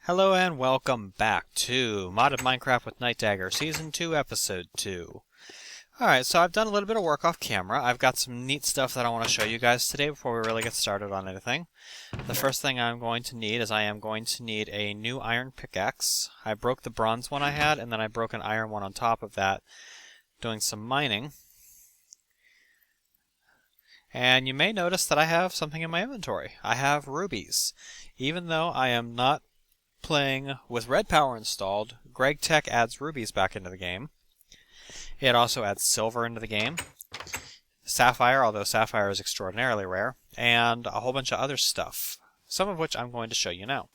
Hello and welcome back to Modded Minecraft with Nightdagger, Season 2, Episode 2. Alright, so I've done a little bit of work off camera. I've got some neat stuff that I want to show you guys today before we really get started on anything. The first thing I'm going to need is I am going to need a new iron pickaxe. I broke the bronze one I had, and then I broke an iron one on top of that, doing some mining. And you may notice that I have something in my inventory. I have rubies. Even though I am not playing with red power installed, Greg Tech adds rubies back into the game. It also adds silver into the game, sapphire, although sapphire is extraordinarily rare, and a whole bunch of other stuff, some of which I'm going to show you now.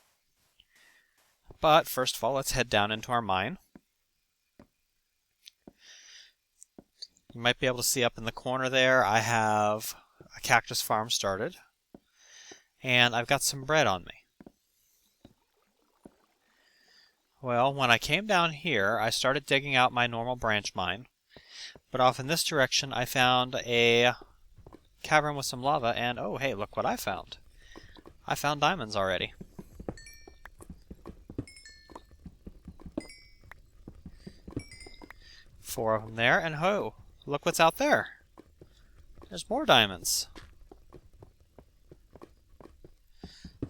But first of all, let's head down into our mine. You might be able to see up in the corner there, I have a cactus farm started, and I've got some bread on me. Well, when I came down here, I started digging out my normal branch mine, but off in this direction I found a cavern with some lava, and oh hey, look what I found. I found diamonds already. Four of them there, and ho, look what's out there. There's more diamonds.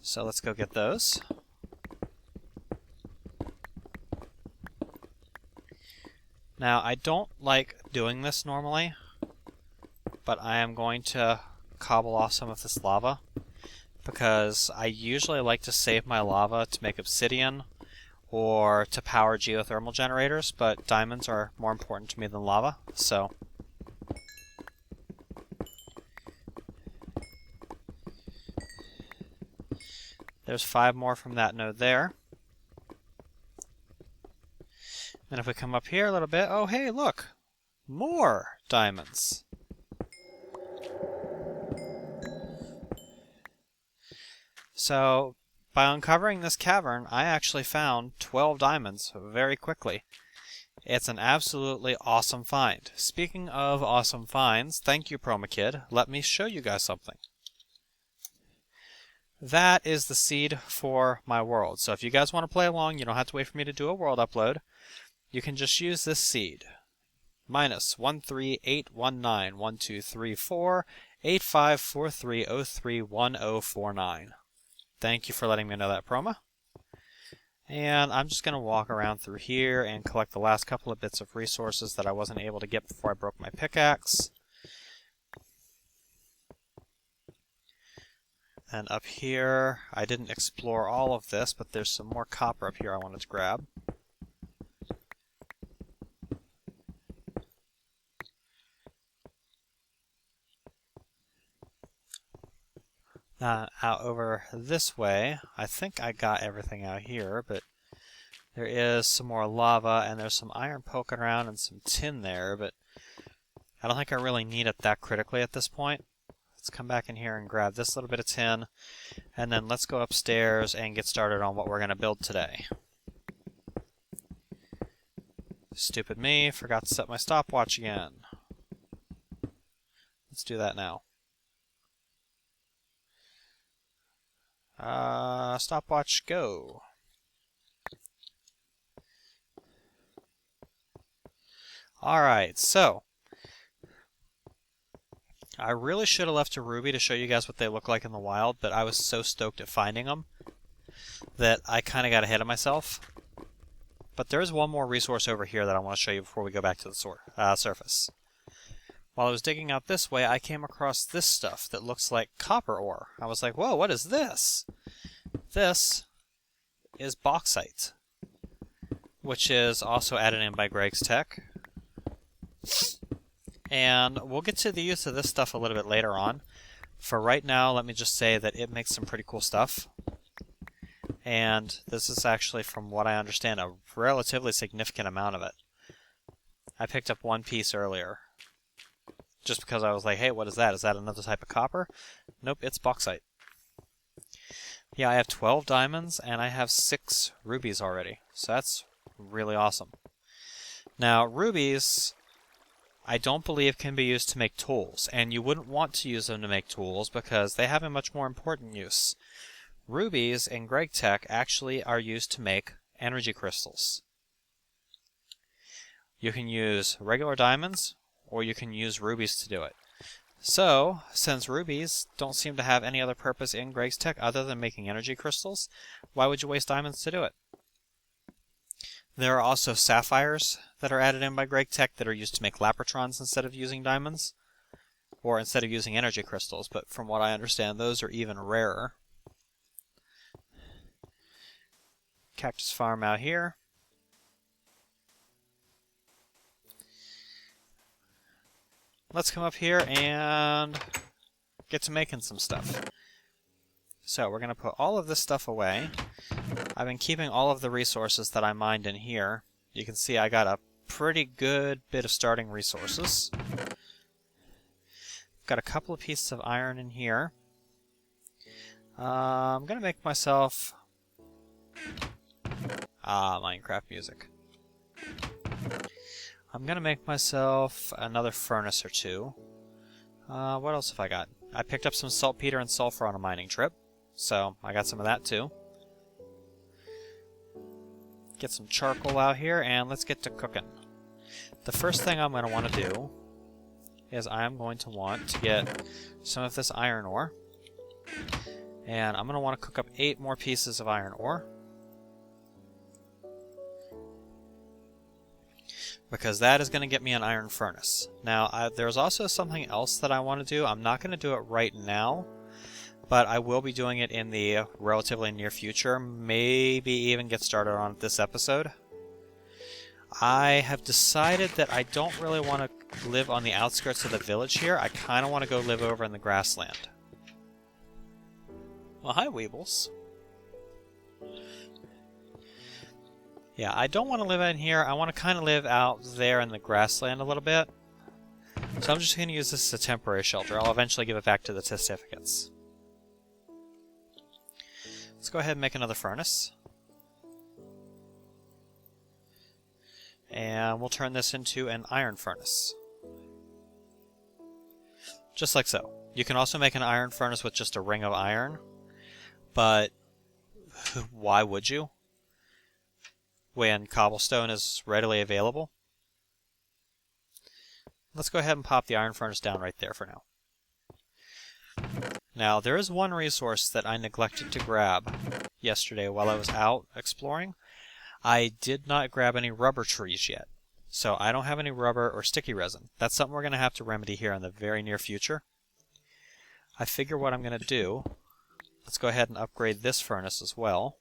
So let's go get those. Now, I don't like doing this normally, but I am going to cobble off some of this lava, because I usually like to save my lava to make obsidian or to power geothermal generators, but diamonds are more important to me than lava, so... There's 5 more from that node there. And if we come up here a little bit, oh hey, look! More diamonds! So, by uncovering this cavern, I actually found 12 diamonds very quickly. It's an absolutely awesome find. Speaking of awesome finds, thank you, PromaKid. Let me show you guys something. That is the seed for my world. So if you guys want to play along, you don't have to wait for me to do a world upload. You can just use this seed. -1381912348543031049. Thank you for letting me know that, Proma. And I'm just going to walk around through here and collect the last couple of bits of resources that I wasn't able to get before I broke my pickaxe. And up here, I didn't explore all of this, but there's some more copper up here I wanted to grab. Out over this way, I think I got everything out here, but there is some more lava, and there's some iron poking around and some tin there, but I don't think I really need it that critically at this point. Let's come back in here and grab this little bit of tin, and then let's go upstairs and get started on what we're going to build today. Stupid me, forgot to set my stopwatch again. Let's do that now. Stopwatch, go. Alright, so I really should have left a ruby to show you guys what they look like in the wild, but I was so stoked at finding them that I kind of got ahead of myself. But there is one more resource over here that I want to show you before we go back to the surface. While I was digging out this way, I came across this stuff that looks like copper ore. I was like, whoa, what is this? This is bauxite, which is also added in by Greg's Tech. And we'll get to the use of this stuff a little bit later on. For right now, let me just say that it makes some pretty cool stuff. And this is actually, from what I understand, a relatively significant amount of it. I picked up one piece earlier, just because I was like, hey, what is that? Is that another type of copper? Nope, it's bauxite. Yeah, I have 12 diamonds, and I have 6 rubies already. So that's really awesome. Now, rubies, I don't believe can be used to make tools, and you wouldn't want to use them to make tools because they have a much more important use, rubies in Greg Tech actually are used to make energy crystals. You can use regular diamonds, or you can use rubies to do it. So, since rubies don't seem to have any other purpose in Greg's Tech other than making energy crystals, why would you waste diamonds to do it? There are also sapphires that are added in by Greg Tech that are used to make laprotrons instead of using diamonds, or instead of using energy crystals, but from what I understand, those are even rarer. Cactus farm out here. Let's come up here and get to making some stuff. So we're going to put all of this stuff away. I've been keeping all of the resources that I mined in here. You can see I got a pretty good bit of starting resources. Got a couple of pieces of iron in here. I'm going to make myself... Minecraft music. I'm going to make myself another furnace or two. What else have I got? I picked up some saltpeter and sulfur on a mining trip, so I got some of that too. Get some charcoal out here, and let's get to cooking. The first thing I'm going to want to do is I'm going to want to get some of this iron ore, and I'm going to want to cook up 8 more pieces of iron ore, because that is going to get me an iron furnace. Now, there's also something else that I want to do. I'm not going to do it right now, but I will be doing it in the relatively near future, maybe even get started on it this episode. I have decided that I don't really want to live on the outskirts of the village here. I kind of want to go live over in the grassland. Well, hi, Weebles. Yeah, I don't want to live in here. I want to kind of live out there in the grassland a little bit. So I'm just going to use this as a temporary shelter. I'll eventually give it back to the certificates. Let's go ahead and make another furnace. And we'll turn this into an iron furnace. Just like so. You can also make an iron furnace with just a ring of iron. But why would you? When cobblestone is readily available. Let's go ahead and pop the iron furnace down right there for now. Now, there is one resource that I neglected to grab yesterday while I was out exploring. I did not grab any rubber trees yet, so I don't have any rubber or sticky resin. That's something we're going to have to remedy here in the very near future. I figure what I'm going to do, let's go ahead and upgrade this furnace as well.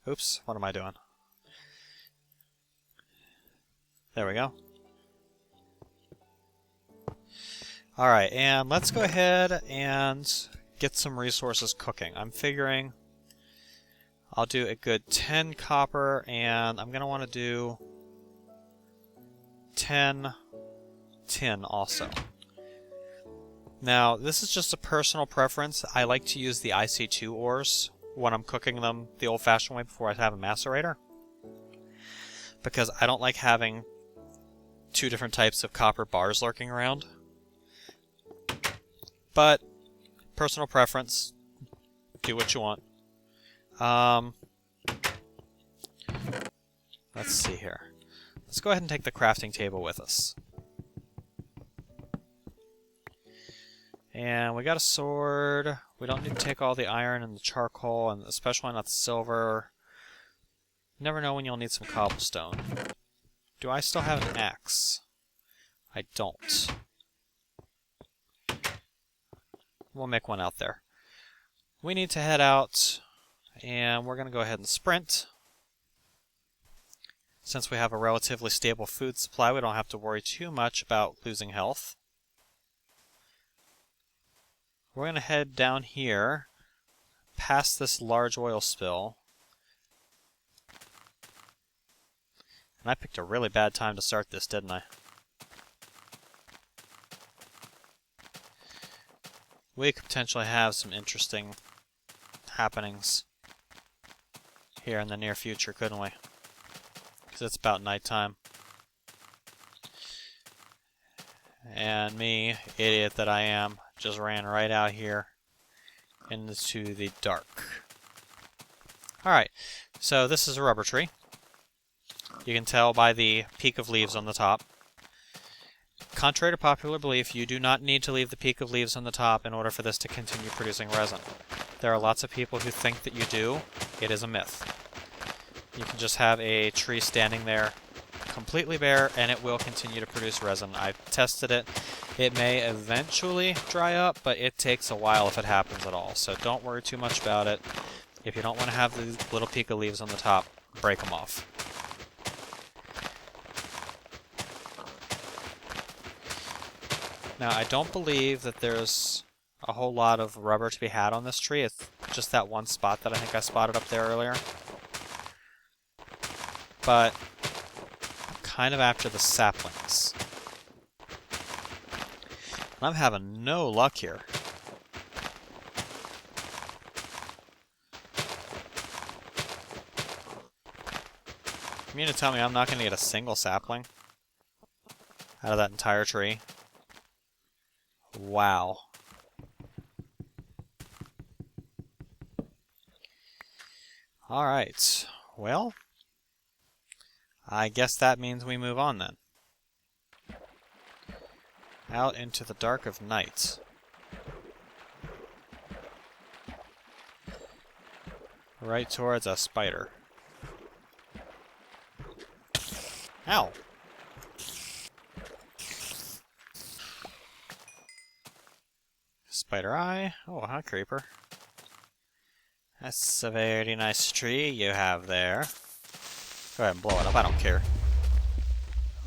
Oops, what am I doing? There we go. Alright, and let's go ahead and get some resources cooking. I'm figuring I'll do a good 10 copper, and I'm going to want to do 10 tin also. Now, this is just a personal preference. I like to use the IC2 ores when I'm cooking them the old-fashioned way before I have a macerator, because I don't like having 2 different types of copper bars lurking around. But personal preference, do what you want. Let's see here. Let's go ahead and take the crafting table with us. And we got a sword. We don't need to take all the iron and the charcoal, and especially not the silver. You never know when you'll need some cobblestone. Do I still have an axe? I don't. We'll make one out there. We need to head out, and we're going to go ahead and sprint. Since we have a relatively stable food supply, we don't have to worry too much about losing health. We're going to head down here, past this large oil spill. And I picked a really bad time to start this, didn't I? We could potentially have some interesting happenings here in the near future, couldn't we? Because it's about nighttime. And me, idiot that I am, just ran right out here into the dark. Alright, so this is a rubber tree. You can tell by the peak of leaves on the top. Contrary to popular belief, you do not need to leave the peak of leaves on the top in order for this to continue producing resin. There are lots of people who think that you do. It is a myth. You can just have a tree standing there completely bare and it will continue to produce resin. I've tested it. It may eventually dry up, but it takes a while if it happens at all. So don't worry too much about it. If you don't want to have the little peak of leaves on the top, break them off. Now, I don't believe that there's a whole lot of rubber to be had on this tree. It's just that one spot that I think I spotted up there earlier. But I'm kind of after the saplings. And I'm having no luck here. You mean to tell me I'm not going to get a single sapling out of that entire tree? Wow. Alright. Well, I guess that means we move on then. Out into the dark of night. Right towards a spider. Ow! Spider eye. Oh, hi, creeper. That's a very nice tree you have there. Go ahead and blow it up, I don't care.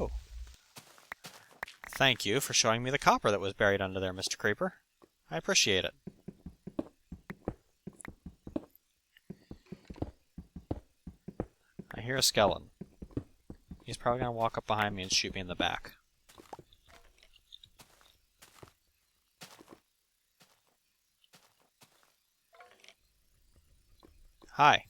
Oh. Thank you for showing me the copper that was buried under there, Mr. Creeper. I appreciate it. I hear a skeleton. He's probably going to walk up behind me and shoot me in the back. Hi.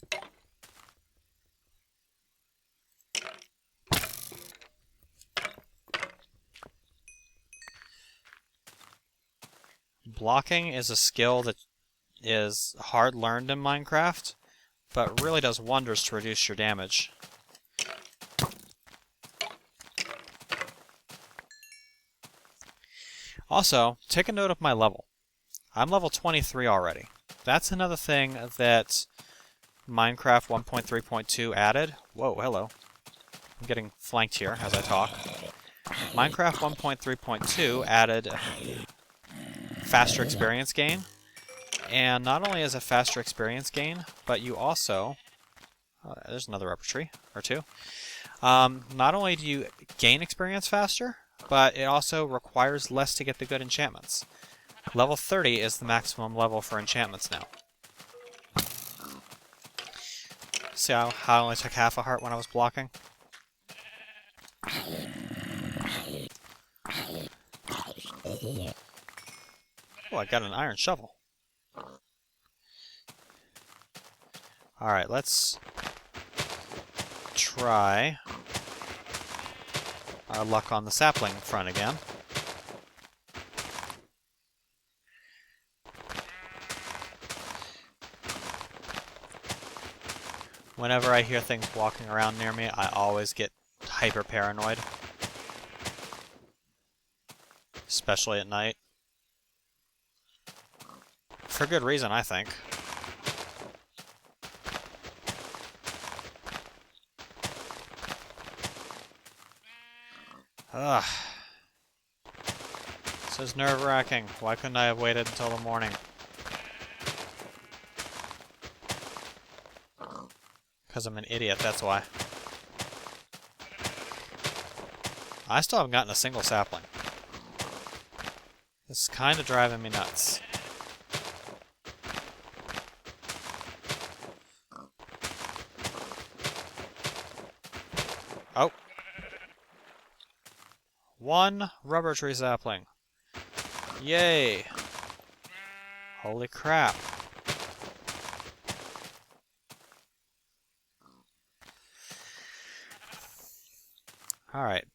Blocking is a skill that is hard learned in Minecraft, but really does wonders to reduce your damage. Also, take a note of my level. I'm level 23 already. That's another thing that Minecraft 1.3.2 added. Whoa, hello. I'm getting flanked here as I talk. Minecraft 1.3.2 added faster experience gain. And not only is it faster experience gain, but you also... there's another rubber tree, or two. Not only do you gain experience faster, but it also requires less to get the good enchantments. Level 30 is the maximum level for enchantments now. See how I only took half a heart when I was blocking? Oh, I got an iron shovel. Alright, let's try our luck on the sapling front again. Whenever I hear things walking around near me, I always get hyper paranoid. Especially at night. For good reason, I think. Ugh. This is nerve-wracking. Why couldn't I have waited until the morning? Because I'm an idiot, that's why. I still haven't gotten a single sapling. This is kind of driving me nuts. Oh. One rubber tree sapling. Yay. Holy crap. Alright.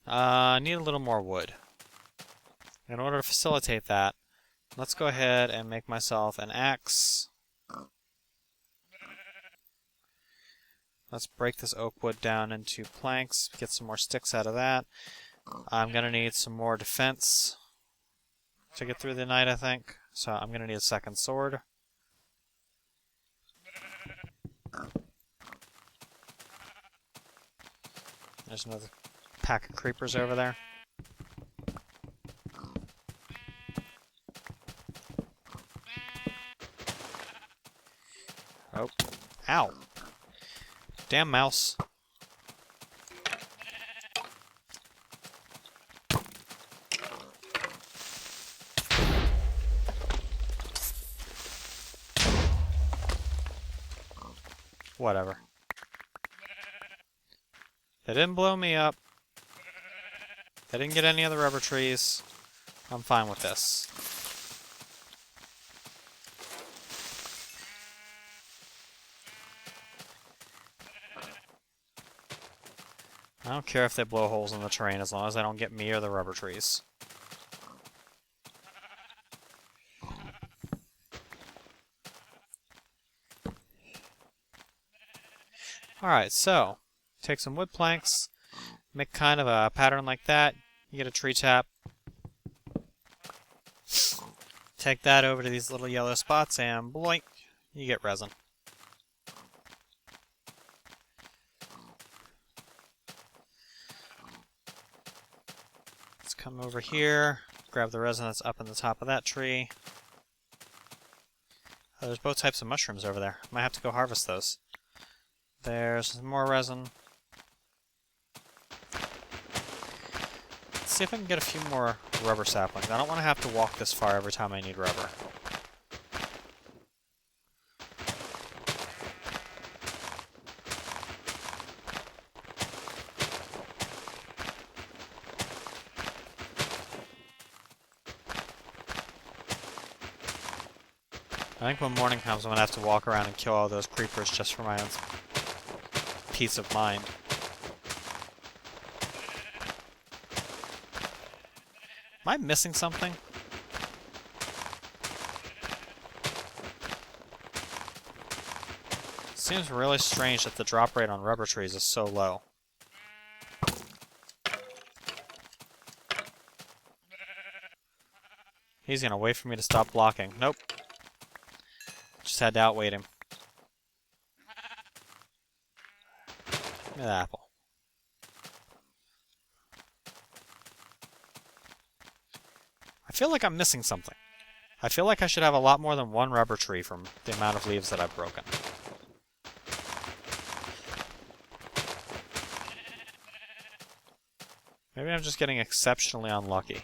I need a little more wood. In order to facilitate that, let's go ahead and make myself an axe. Let's break this oak wood down into planks, get some more sticks out of that. I'm going to need some more defense to get through the night, I think. So I'm going to need a second sword. There's another pack of creepers over there. Oh. Ow. Damn mouse. Whatever. They didn't blow me up. They didn't get any of the rubber trees. I'm fine with this. I don't care if they blow holes in the terrain as long as they don't get me or the rubber trees. Alright, so take some wood planks, make kind of a pattern like that. You get a tree tap. Take that over to these little yellow spots and bloink, you get resin. Let's come over here, grab the resin that's up in the top of that tree. Oh, there's both types of mushrooms over there. Might have to go harvest those. There's some more resin. Let's see if I can get a few more rubber saplings. I don't want to have to walk this far every time I need rubber. I think when morning comes, I'm going to have to walk around and kill all those creepers just for my own peace of mind. Am I missing something? Seems really strange that the drop rate on rubber trees is so low. He's gonna wait for me to stop blocking. Nope. Just had to outweight him. Give me the apple. I feel like I'm missing something. I feel like I should have a lot more than one rubber tree from the amount of leaves that I've broken. Maybe I'm just getting exceptionally unlucky.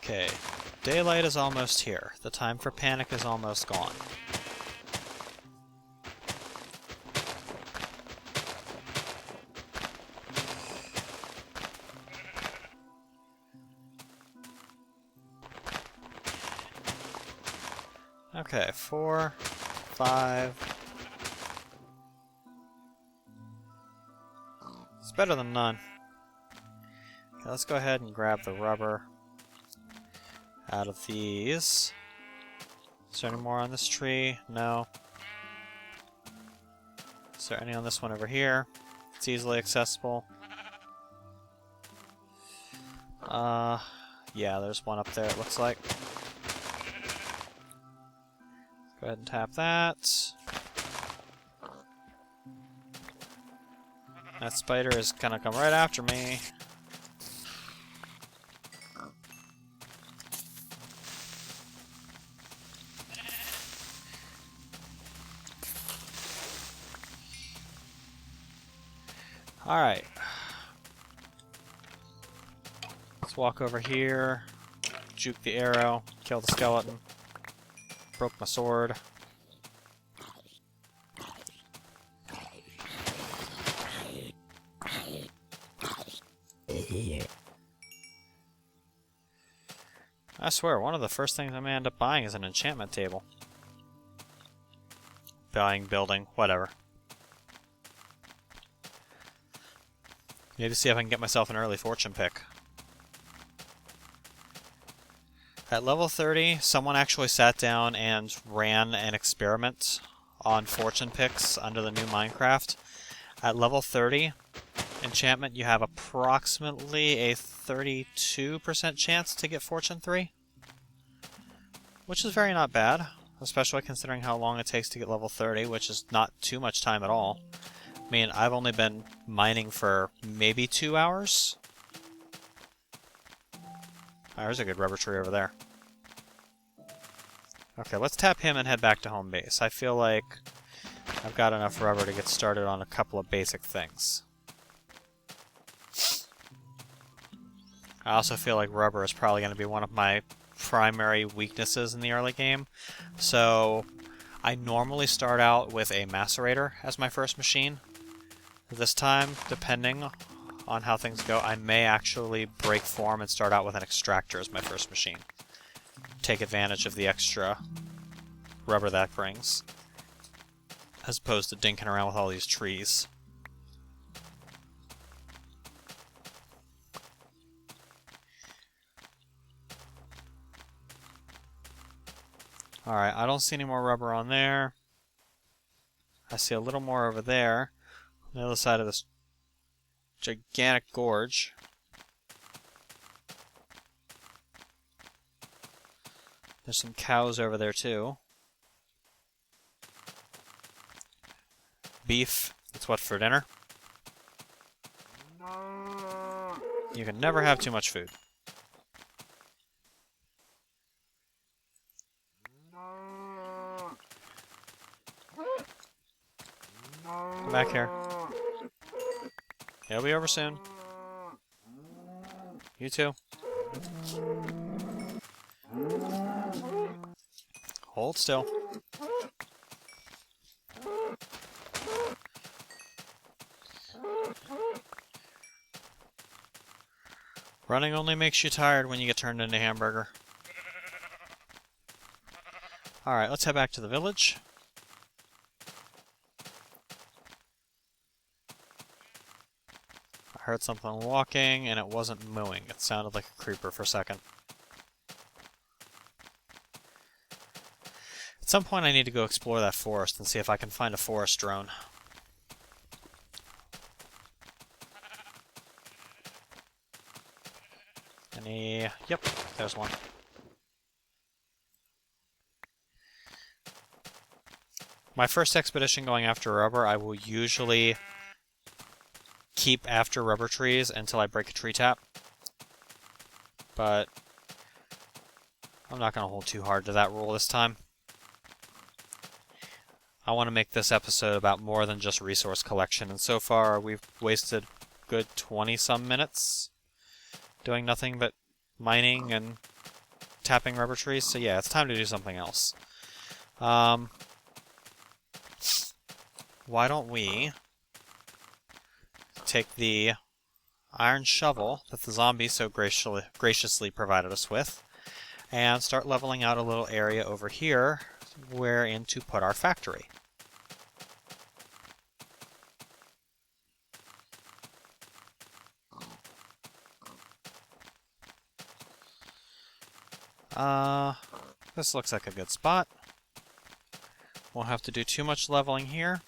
Okay, daylight is almost here. The time for panic is almost gone. Okay, 4, 5. It's better than none. Okay, let's go ahead and grab the rubber out of these. Is there any more on this tree? No. Is there any on this one over here? It's easily accessible. Yeah, there's one up there, it looks like. Go ahead and tap that. That spider is gonna come right after me. Alright. Let's walk over here, juke the arrow, kill the skeleton. Broke my sword. I swear, one of the first things I may end up buying is an enchantment table. buying, building, whatever. Need to see if I can get myself an early fortune pick. At level 30, someone actually sat down and ran an experiment on fortune picks under the new Minecraft. At level 30 enchantment, you have approximately a 32% chance to get fortune 3. Which is very not bad, especially considering how long it takes to get level 30, which is not too much time at all. I mean, I've only been mining for maybe 2 hours. Oh, there's a good rubber tree over there. Okay, let's tap him and head back to home base. I feel like I've got enough rubber to get started on a couple of basic things. I also feel like rubber is probably going to be one of my primary weaknesses in the early game. So I normally start out with a macerator as my first machine. This time, depending on how things go, I may actually break form and start out with an extractor as my first machine. Take advantage of the extra rubber that brings, as opposed to dinking around with all these trees. Alright, I don't see any more rubber on there. I see a little more over there, on the other side of this gigantic gorge. There's some cows over there too. Beef, that's what for dinner. You can never have too much food. Come back here. It'll be over soon. You too. Hold still. Running only makes you tired when you get turned into hamburger. Alright, let's head back to the village. I heard something walking, and it wasn't mooing. It sounded like a creeper for a second. At some point I need to go explore that forest and see if I can find a forest drone. Any... Yep, there's one. My first expedition going after rubber, I will usually keep after rubber trees until I break a tree tap. But I'm not going to hold too hard to that rule this time. I want to make this episode about more than just resource collection, and so far we've wasted a good 20-some minutes doing nothing but mining and tapping rubber trees, so yeah, it's time to do something else. Why don't we take the iron shovel that the zombies so graciously provided us with and start leveling out a little area over here wherein to put our factory. This looks like a good spot. Won't have to do too much leveling here.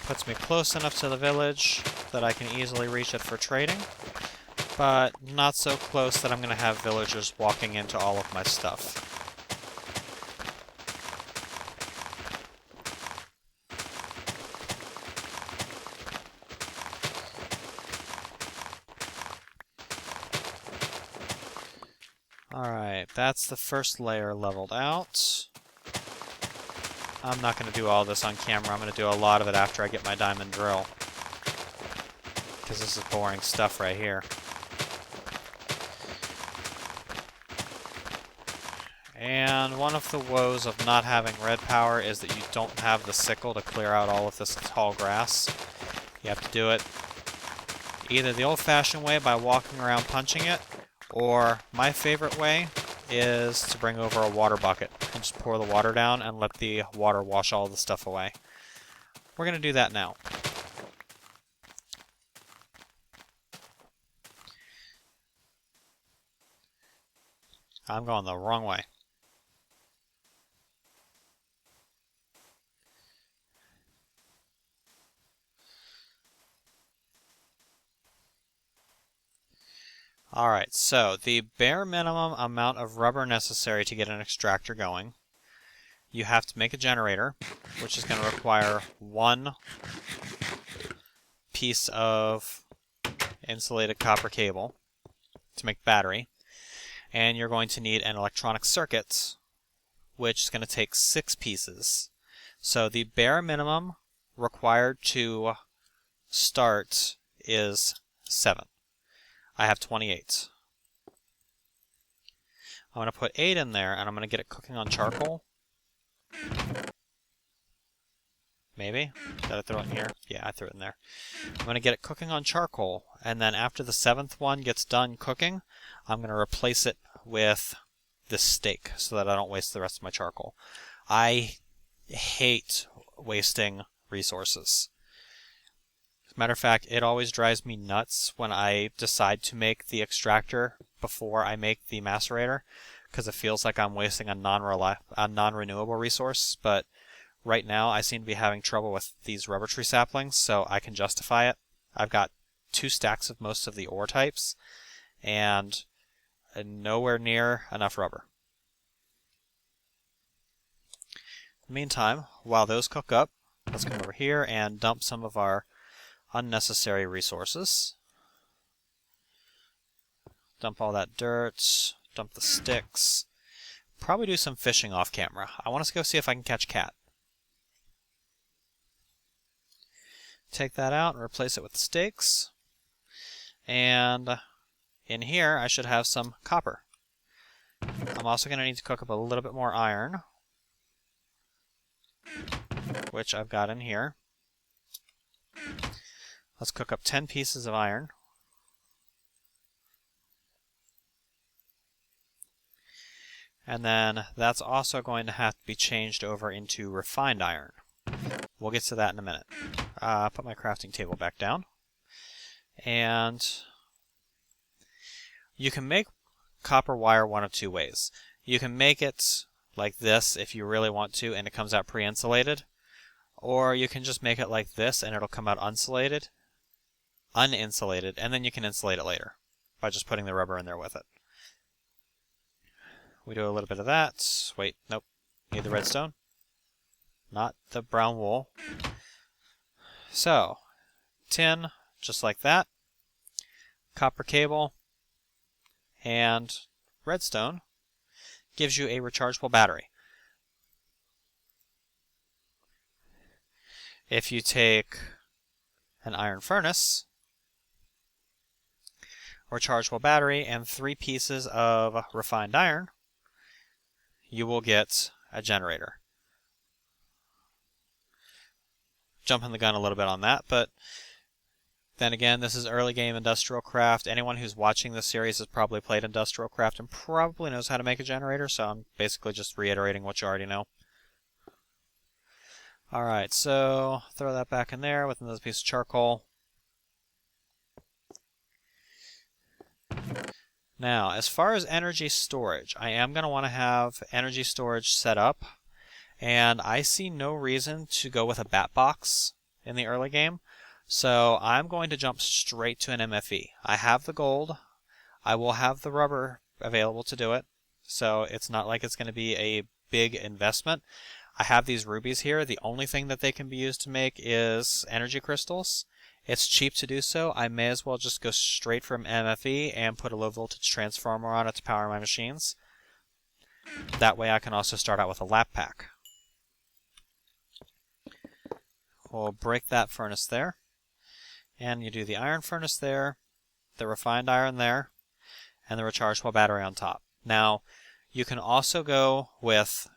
Puts me close enough to the village that I can easily reach it for trading, but not so close that I'm going to have villagers walking into all of my stuff. Alright, that's the first layer leveled out. I'm not going to do all this on camera. I'm going to do a lot of it after I get my diamond drill, because this is boring stuff right here. And one of the woes of not having red power is that you don't have the sickle to clear out all of this tall grass. You have to do it either the old-fashioned way by walking around punching it, or my favorite way is to bring over a water bucket and just pour the water down and let the water wash all the stuff away. We're going to do that now. I'm going the wrong way. Alright, so the bare minimum amount of rubber necessary to get an extractor going, you have to make a generator, which is going to require one piece of insulated copper cable to make battery, and you're going to need an electronic circuit, which is going to take 6 pieces. So the bare minimum required to start is 7. I have 28. I'm going to put 8 in there, and I'm going to get it cooking on charcoal. Maybe? Did I throw it in here? Yeah, I threw it in there. I'm going to get it cooking on charcoal, and then after the 7th one gets done cooking, I'm going to replace it with this steak so that I don't waste the rest of my charcoal. I hate wasting resources. As a matter of fact, it always drives me nuts when I decide to make the extractor before I make the macerator, because it feels like I'm wasting a non-renewable resource. But right now I seem to be having trouble with these rubber tree saplings, so I can justify it. I've got 2 stacks of most of the ore types, and nowhere near enough rubber. In the meantime, while those cook up, let's come over here and dump some of our unnecessary resources. Dump all that dirt, dump the sticks. Probably do some fishing off camera. I want to go see if I can catch cat. Take that out and replace it with steaks. And in here I should have some copper. I'm also going to need to cook up a little bit more iron, which I've got in here. Let's cook up 10 pieces of iron. And then that's also going to have to be changed over into refined iron. We'll get to that in a minute. Put my crafting table back down. And you can make copper wire one of 2 ways. You can make it like this if you really want to, and it comes out pre-insulated. Or you can just make it like this and it'll come out uninsulated, and then you can insulate it later by just putting the rubber in there with it. We do a little bit of that. Wait, nope. Need the redstone. Not the brown wool. So, tin, just like that. Copper cable. And redstone gives you a rechargeable battery. If you take an iron furnace, rechargeable battery, and 3 pieces of refined iron, you will get a generator. Jumping the gun a little bit on that, but then again, this is early game Industrial Craft. Anyone who's watching this series has probably played Industrial Craft and probably knows how to make a generator, so I'm basically just reiterating what you already know. Alright, so throw that back in there with another piece of charcoal. Now, as far as energy storage, I am going to want to have energy storage set up, and I see no reason to go with a bat box in the early game, so I'm going to jump straight to an MFE. I have the gold, I will have the rubber available to do it, so it's not like it's going to be a big investment. I have these rubies here. The only thing that they can be used to make is energy crystals. It's cheap to do so. I may as well just go straight from MFE and put a low voltage transformer on it to power my machines. That way I can also start out with a lap pack. We'll break that furnace there. And you do the iron furnace there, the refined iron there, and the rechargeable battery on top. Now, you can also go with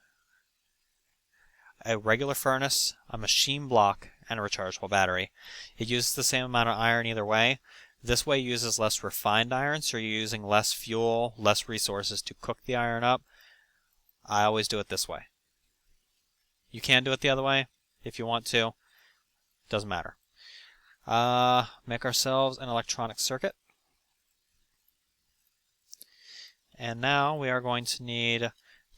a regular furnace, a machine block, and a rechargeable battery. It uses the same amount of iron either way. This way uses less refined iron, so you're using less fuel, less resources to cook the iron up. I always do it this way. You can do it the other way if you want to. Doesn't matter. Make ourselves an electronic circuit. And now we are going to need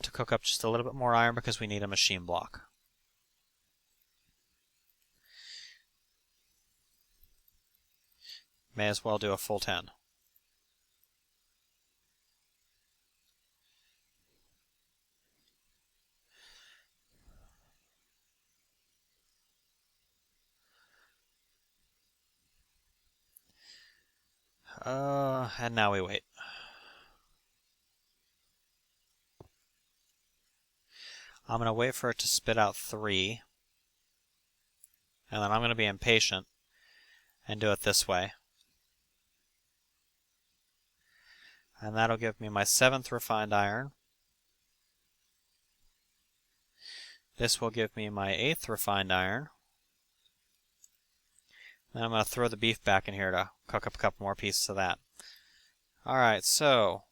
to cook up just a little bit more iron because we need a machine block. May as well do a full 10. And now we wait. I'm going to wait for it to spit out 3. And then I'm going to be impatient and do it this way. And that'll give me my 7th refined iron. This will give me my 8th refined iron. Then I'm going to throw the beef back in here to cook up a couple more pieces of that. Alright, so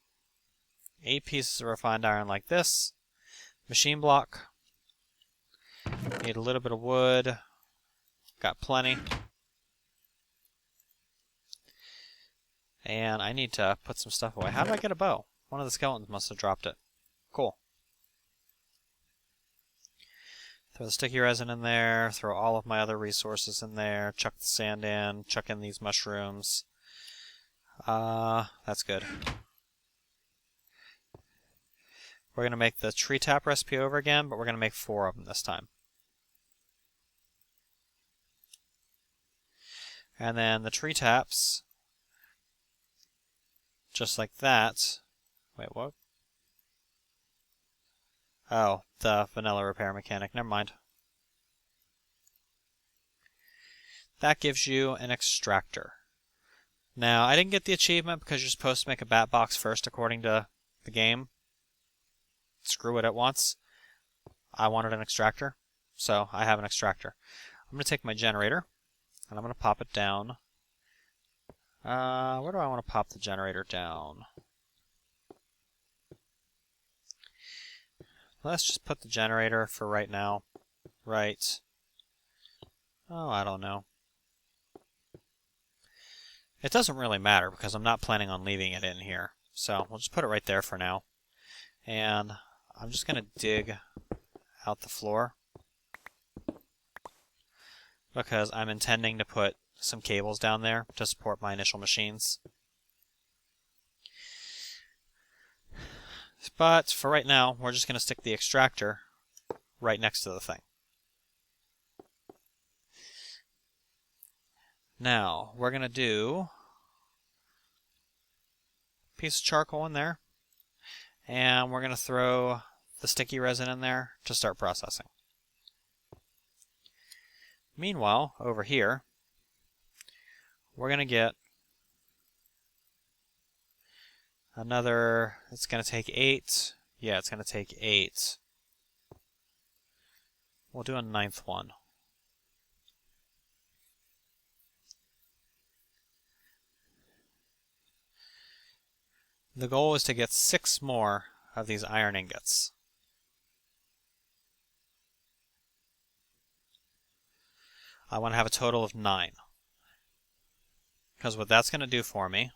8 pieces of refined iron like this. Machine block. Need a little bit of wood. Got plenty. And I need to put some stuff away. How did I get a bow? One of the skeletons must have dropped it. Cool. Throw the sticky resin in there. Throw all of my other resources in there. Chuck the sand in. Chuck in these mushrooms. That's good. We're going to make the tree tap recipe over again, but we're going to make 4 of them this time. And then the tree taps, just like that. Wait, what? Oh, the vanilla repair mechanic. Never mind. That gives you an extractor. Now, I didn't get the achievement because you're supposed to make a bat box first according to the game. Screw it at once. I wanted an extractor, so I have an extractor. I'm going to take my generator, and I'm going to pop it down. Where do I want to pop the generator down? Let's just put the generator for right now. Right. Oh, I don't know. It doesn't really matter because I'm not planning on leaving it in here. So we'll just put it right there for now. And I'm just going to dig out the floor because I'm intending to put some cables down there to support my initial machines. But for right now, we're just going to stick the extractor right next to the thing. Now, we're going to do a piece of charcoal in there, and we're going to throw the sticky resin in there to start processing. Meanwhile, over here, we're going to get another, it's going to take 8. Yeah, it's going to take 8. We'll do a 9th one. The goal is to get 6 more of these iron ingots. I want to have a total of 9. Because what that's going to do for me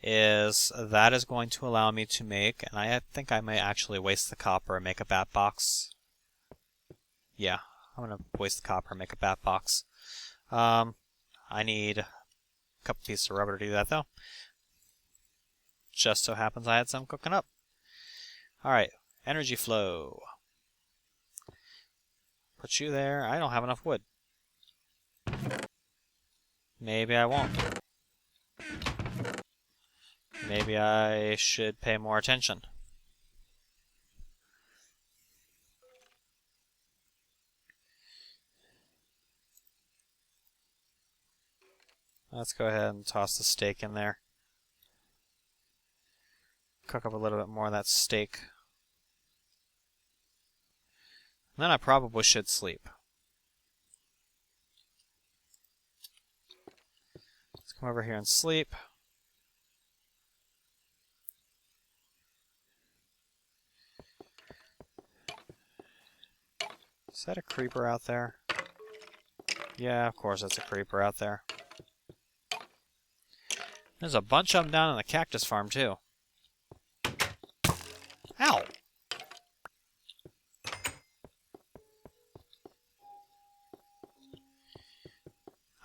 is that is going to allow me to make, and I think I may actually waste the copper and make a bat box. Yeah, I'm going to waste the copper and make a bat box. I need a couple pieces of rubber to do that though. Just so happens I had some cooking up. Alright, energy flow. Put you there. I don't have enough wood. Maybe I won't. Maybe I should pay more attention. Let's go ahead and toss the steak in there. Cook up a little bit more of that steak. And then I probably should sleep. Let's come over here and sleep. Is that a creeper out there? Yeah, of course it's a creeper out there. There's a bunch of them down in the cactus farm, too. Ow!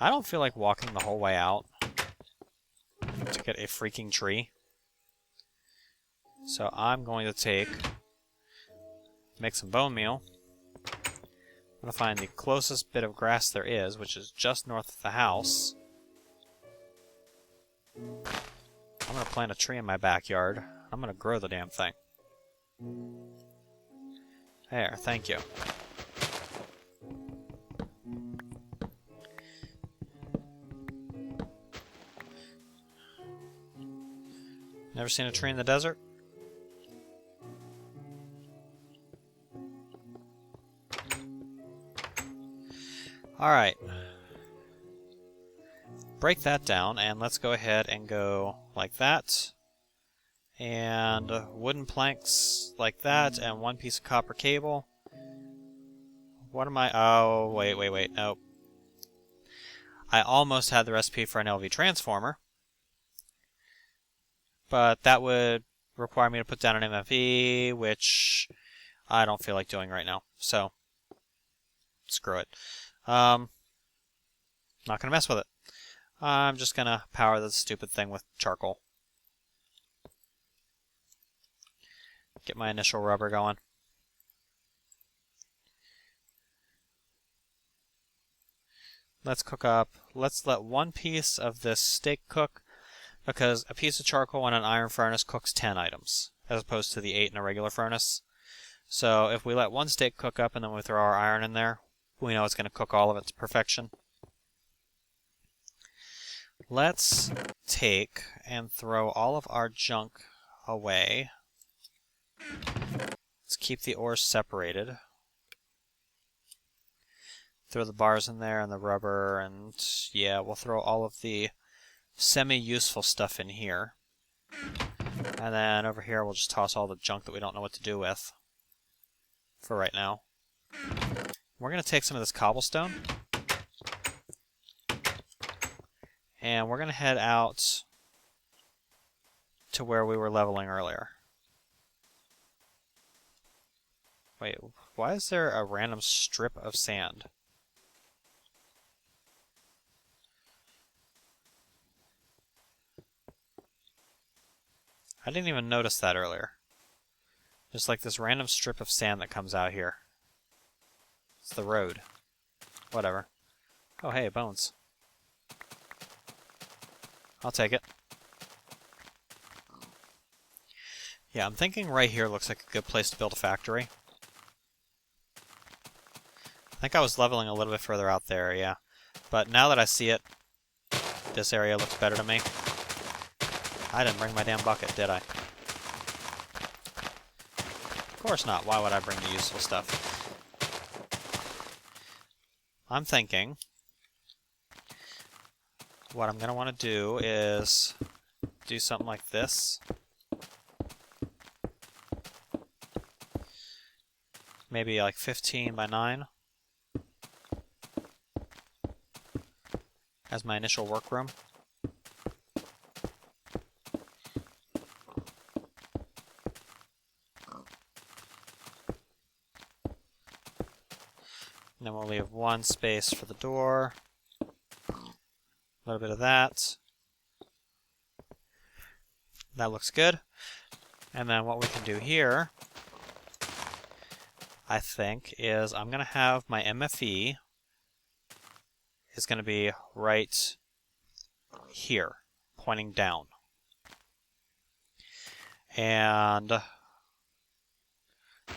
I don't feel like walking the whole way out to get a freaking tree. So I'm going to make some bone meal. I'm going to find the closest bit of grass there is, which is just north of the house. I'm going to plant a tree in my backyard. I'm going to grow the damn thing. There, thank you. Never seen a tree in the desert? Alright. Break that down, and let's go ahead and go like that. And wooden planks like that, and one piece of copper cable. What am I... Oh, wait, nope. I almost had the recipe for an LV transformer. But that would require me to put down an MFE, which I don't feel like doing right now. So, screw it. Not gonna mess with it. I'm just gonna power this stupid thing with charcoal. Get my initial rubber going. Let's cook up. Let's let one piece of this steak cook, because a piece of charcoal in an iron furnace cooks 10 items, as opposed to the 8 in a regular furnace. So if we let one steak cook up and then we throw our iron in there, we know it's going to cook all of it to perfection. Let's take and throw all of our junk away. Let's keep the ores separated. Throw the bars in there and the rubber, and yeah, we'll throw all of the semi-useful stuff in here. And then over here we'll just toss all the junk that we don't know what to do with for right now. We're going to take some of this cobblestone, and we're going to head out to where we were leveling earlier. Wait, why is there a random strip of sand? I didn't even notice that earlier. Just like this random strip of sand that comes out here. It's the road. Whatever. Oh, hey, bones. I'll take it. Yeah, I'm thinking right here looks like a good place to build a factory. I think I was leveling a little bit further out there, yeah. But now that I see it, this area looks better to me. I didn't bring my damn bucket, did I? Of course not. Why would I bring the useful stuff? I'm thinking what I'm going to want to do is do something like this. Maybe like 15 by 9 as my initial workroom. And then we'll leave one space for the door. A little bit of that. That looks good. And then what we can do here, I think, is I'm going to have my MFE is going to be right here, pointing down. And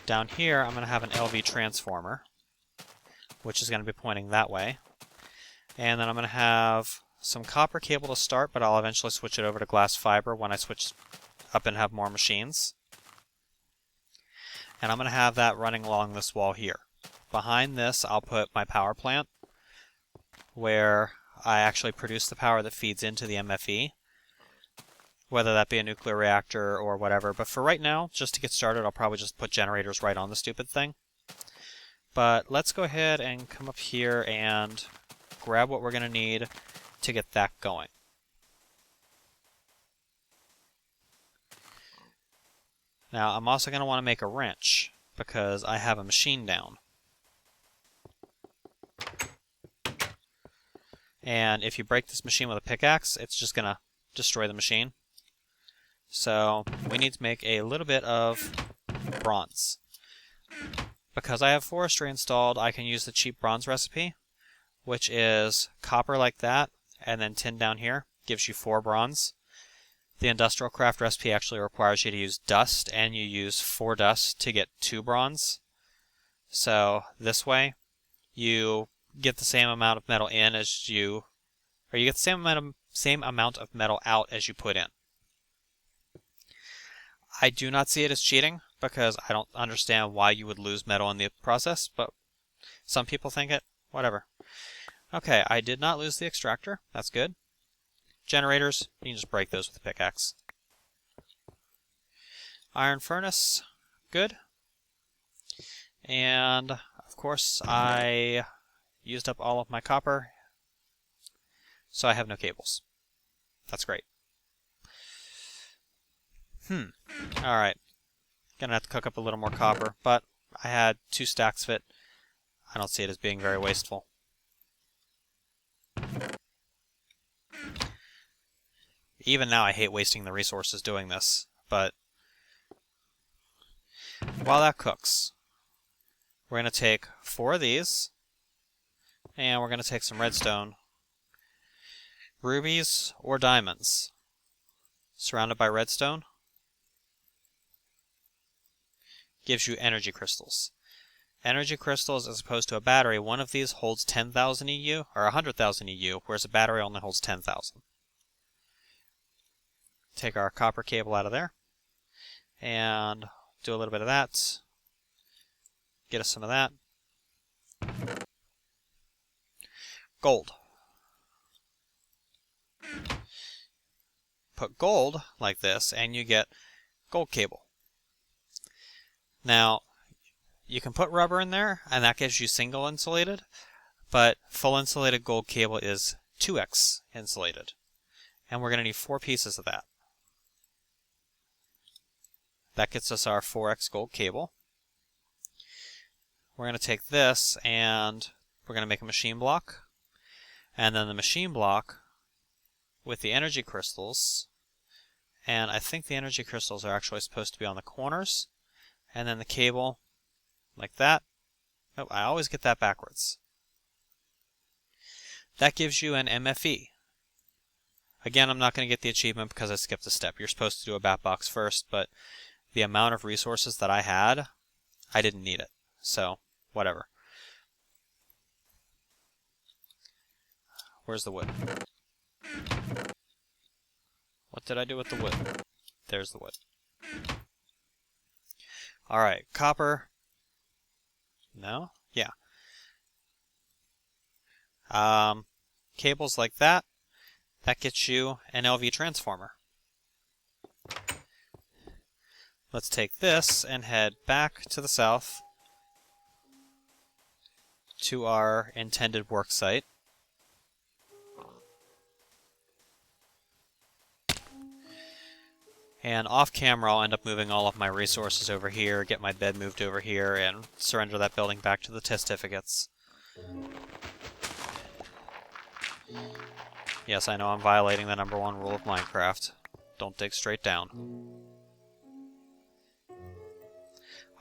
down here, I'm going to have an LV transformer, which is going to be pointing that way. And then I'm going to have some copper cable to start, but I'll eventually switch it over to glass fiber when I switch up and have more machines. And I'm going to have that running along this wall here. Behind this, I'll put my power plant, where I actually produce the power that feeds into the MFE, whether that be a nuclear reactor or whatever. But for right now, just to get started, I'll probably just put generators right on the stupid thing. But let's go ahead and come up here and grab what we're going to need to get that going. Now, I'm also going to want to make a wrench, because I have a machine down. And if you break this machine with a pickaxe, it's just going to destroy the machine. So, we need to make a little bit of bronze. Because I have forestry installed, I can use the cheap bronze recipe, which is copper like that, and then tin down here, gives you 4 bronze. The industrial craft recipe actually requires you to use dust, and you use 4 dust to get 2 bronze. So this way, you get the same amount of metal in as you, or you get the same amount of metal out as you put in. I do not see it as cheating, because I don't understand why you would lose metal in the process, but some people think it. Whatever. Okay, I did not lose the extractor. That's good. Generators, you can just break those with a pickaxe. Iron furnace, good. And, of course, I used up all of my copper, so I have no cables. That's great. Alright. Gonna have to cook up a little more copper, but I had 2 stacks of it. I don't see it as being very wasteful. Even now I hate wasting the resources doing this, but while that cooks, we're going to take 4 of these, and we're going to take some redstone, rubies or diamonds, surrounded by redstone, gives you energy crystals. Energy crystals, as opposed to a battery, one of these holds 10,000 EU, or 100,000 EU, whereas a battery only holds 10,000. Take our copper cable out of there, and do a little bit of that. Get us some of that. Gold. Put gold like this, and you get gold cable. Now, you can put rubber in there, and that gives you single insulated, but full insulated gold cable is 2x insulated. And we're going to need 4 pieces of that. That gets us our 4x gold cable. We're going to take this and we're going to make a machine block. And then the machine block with the energy crystals. And I think the energy crystals are actually supposed to be on the corners. And then the cable like that. Oh, I always get that backwards. That gives you an MFE. Again, I'm not going to get the achievement because I skipped a step. You're supposed to do a bat box first, but the amount of resources that I had, I didn't need it. So, whatever. Where's the wood? What did I do with the wood? There's the wood. Alright, copper. No? Yeah. Cables like that. That gets you an LV transformer. Let's take this and head back to the south to our intended work site. And off camera, I'll end up moving all of my resources over here, get my bed moved over here, and surrender that building back to the testificates. Yes, I know I'm violating the #1 rule of Minecraft. Don't dig straight down.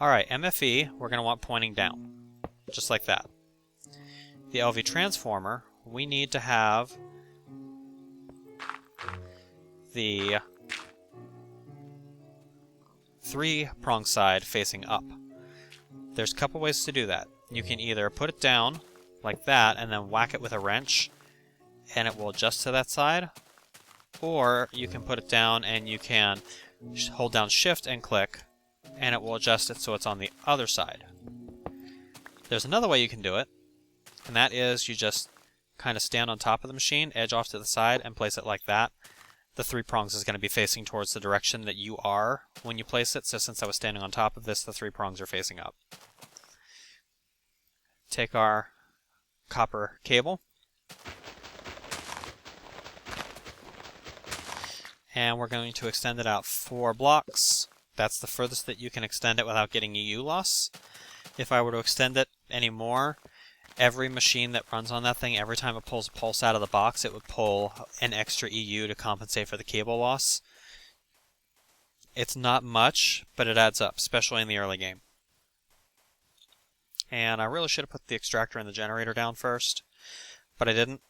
Alright, MFE, we're going to want pointing down. Just like that. The LV transformer, we need to have the 3-prong side facing up. There's a couple ways to do that. You can either put it down like that and then whack it with a wrench and it will adjust to that side, or you can put it down and you can hold down shift and click and it will adjust it so it's on the other side. There's another way you can do it, and that is you just kind of stand on top of the machine, edge off to the side, and place it like that, the 3 prongs is going to be facing towards the direction that you are when you place it. So since I was standing on top of this, the 3 prongs are facing up. Take our copper cable, and we're going to extend it out 4 blocks. That's the furthest that you can extend it without getting EU loss. If I were to extend it any more, every machine that runs on that thing, every time it pulls a pulse out of the box, it would pull an extra EU to compensate for the cable loss. It's not much, but it adds up, especially in the early game. And I really should have put the extractor and the generator down first, but I didn't,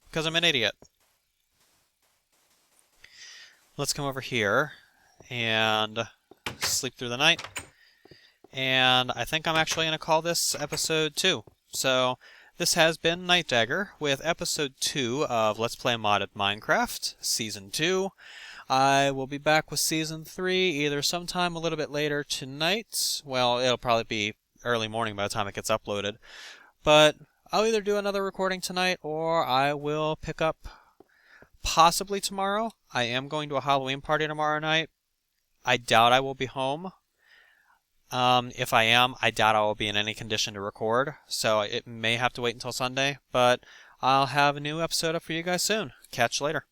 because I'm an idiot. Let's come over here and sleep through the night. And I think I'm actually going to call this episode 2. So this has been Nightdagger with episode 2 of Let's Play Modded Minecraft, Season 2. I will be back with Season 3 either sometime a little bit later tonight. Well, it'll probably be early morning by the time it gets uploaded. But I'll either do another recording tonight or I will pick up possibly tomorrow. I am going to a Halloween party tomorrow night. I doubt I will be home. If I am, I doubt I will be in any condition to record, so it may have to wait until Sunday, but I'll have a new episode up for you guys soon. Catch you later.